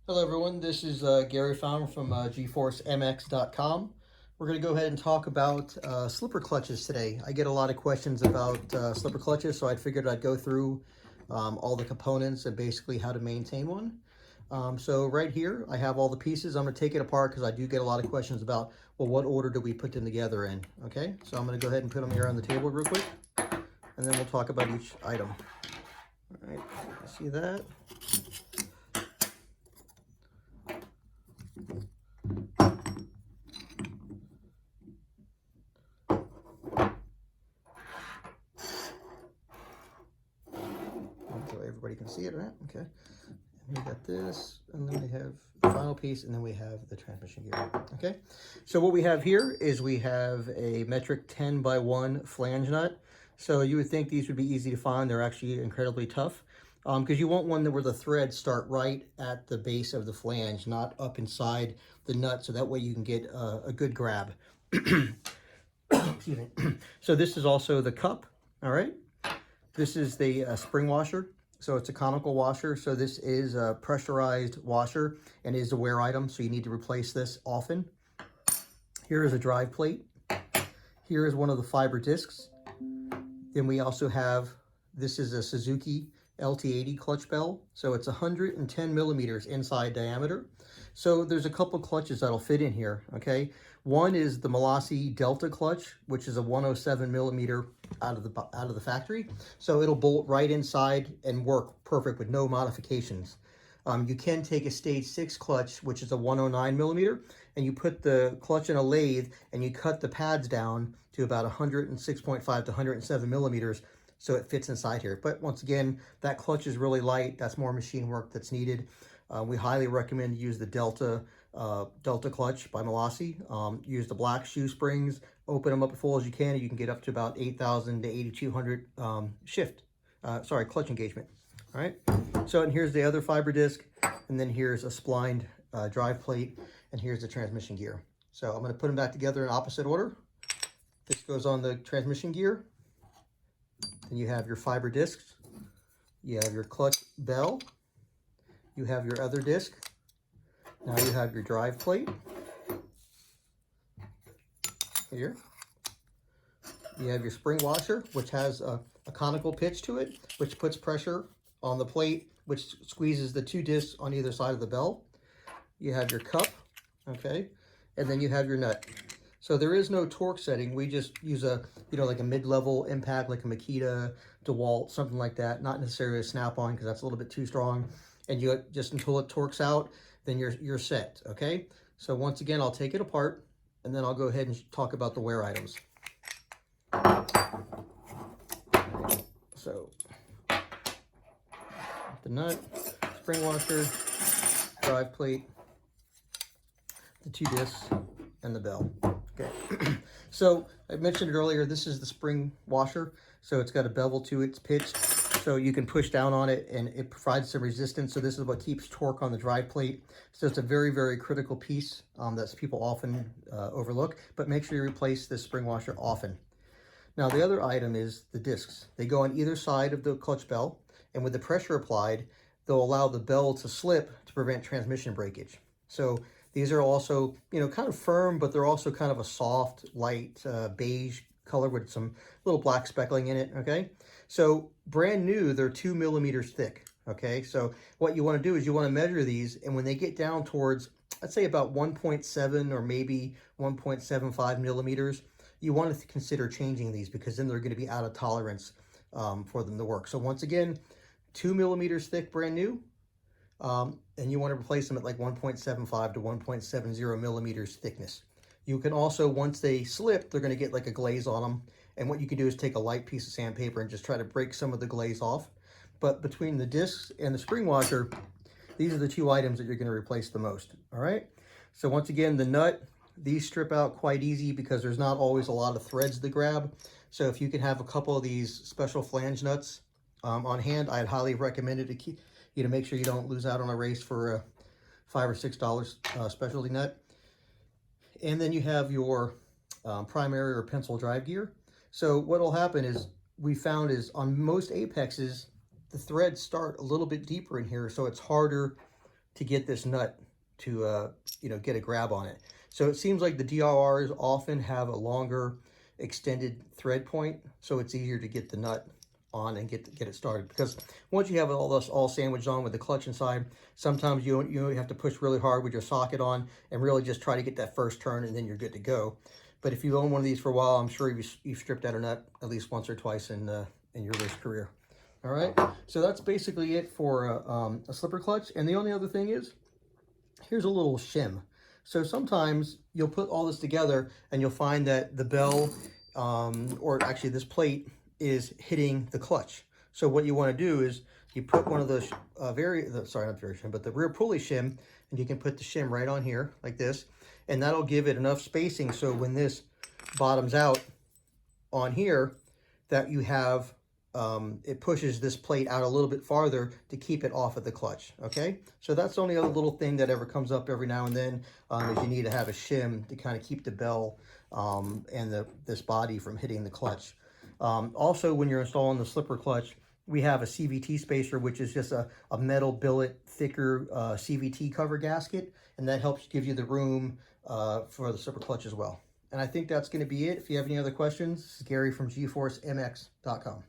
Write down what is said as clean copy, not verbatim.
Hello everyone, this is Gary Fowler from GeForceMX.com. We're going to go ahead and talk about slipper clutches today. I get a lot of questions about slipper clutches, so I figured I'd go through all the components and basically how to maintain one. So right here, I have all the pieces. I'm going to take it apart because I do get a lot of questions about, well, what order do we put them together in? Okay, so I'm going to go ahead and put them here on the table real quick, and then we'll talk about each item. All right, see that? So everybody can see it, right? Okay. And we got this, and then we have the final piece, and then we have the transmission gear. Okay. So what we have here is we have a metric 10x1 flange nut. So you would think these would be easy to find. They're actually incredibly tough because you want one where the threads start right at the base of the flange, not up inside the nut, so that way you can get a good grab. Excuse me. So this is also the cup. All right. This is the spring washer. So it's a conical washer. So this is a pressurized washer and is a wear item. So you need to replace this often. Here is a drive plate. Here is one of the fiber discs. Then we also have, this is a Suzuki LT80 clutch bell. So it's 110 millimeters inside diameter. So there's a couple clutches that'll fit in here, okay? One is the Malassi Delta clutch, which is a 107 millimeter out of the factory. So it'll bolt right inside and work perfect with no modifications. You can take a stage 6 clutch, which is a 109 millimeter, and you put the clutch in a lathe and you cut the pads down to about 106.5 to 107 millimeters so it fits inside here. But once again, that clutch is really light. That's more machine work that's needed. We highly recommend you use the Delta clutch by Malassi. Use the black shoe springs, open them up as full as you can, and you can get up to about 8,000 to 8,200 clutch engagement. All right, so and here's the other fiber disc, and then here's a splined drive plate, and here's the transmission gear. So I'm going to put them back together in opposite order. This goes on the transmission gear. Then you have your fiber discs. You have your clutch bell. You have your other disc. Now you have your drive plate here. You have your spring washer, which has a conical pitch to it, which puts pressure on the plate, which squeezes the two discs on either side of the bell. You have your cup, okay, and then you have your nut. So there is no torque setting. We just use a, like a mid-level impact, like a Makita, DeWalt, something like that. Not necessarily a snap-on because that's a little bit too strong. And you just until it torques out, then you're set, okay? So once again, I'll take it apart, and then I'll go ahead and talk about the wear items. So the nut, spring washer, drive plate, the two discs, and the bell. Okay, so I mentioned earlier, this is the spring washer. So it's got a bevel to it, it's pitched. So you can push down on it and it provides some resistance. So this is what keeps torque on the drive plate. So it's a very, very critical piece that people often overlook, but make sure you replace this spring washer often. Now the other item is the discs. They go on either side of the clutch bell, and with the pressure applied, they'll allow the bell to slip to prevent transmission breakage. So these are also, kind of firm, but they're also kind of a soft, light beige color with some little black speckling in it, okay? So brand new, they're 2 millimeters thick, okay? So what you want to do is you want to measure these, and when they get down towards, let's say about 1.7 or maybe 1.75 millimeters, you want to consider changing these because then they're going to be out of tolerance for them to work. So once again, 2 millimeters thick, brand new. And you want to replace them at like 1.75 to 1.70 millimeters thickness. You can also, once they slip, they're going to get like a glaze on them. And what you can do is take a light piece of sandpaper and just try to break some of the glaze off. But between the discs and the spring washer, these are the two items that you're going to replace the most. All right. So once again, the nut, these strip out quite easy because there's not always a lot of threads to grab. So if you can have a couple of these special flange nuts on hand, I'd highly recommend it to keep, make sure you don't lose out on a race for a $5 or $6 specialty nut. And then you have your primary or pencil drive gear. So what will happen is, we found is on most Apexes, the threads start a little bit deeper in here, so it's harder to get this nut to, you know, get a grab on it. So it seems like the DRRs often have a longer extended thread point, so it's easier to get the nut on and get it started. Because once you have all this all sandwiched on with the clutch inside, sometimes you have to push really hard with your socket on and really just try to get that first turn, and then you're good to go. But if you own one of these for a while, I'm sure you've stripped out a nut at least once or twice in your race career. All right, so that's basically it for a slipper clutch. And the only other thing is, here's a little shim. So sometimes you'll put all this together and you'll find that the bell, or actually this plate, is hitting the clutch. So what you want to do is you put one of those not very shim, but the rear pulley shim, and you can put the shim right on here like this, and that'll give it enough spacing so when this bottoms out on here, that you have it pushes this plate out a little bit farther to keep it off of the clutch. Okay, so that's the only other little thing that ever comes up every now and then, is you need to have a shim to kind of keep the bell and this body from hitting the clutch. Also, when you're installing the slipper clutch, we have a CVT spacer, which is just a metal billet, thicker CVT cover gasket, and that helps give you the room for the slipper clutch as well. And I think that's going to be it. If you have any other questions, this is Gary from GForceMX.com.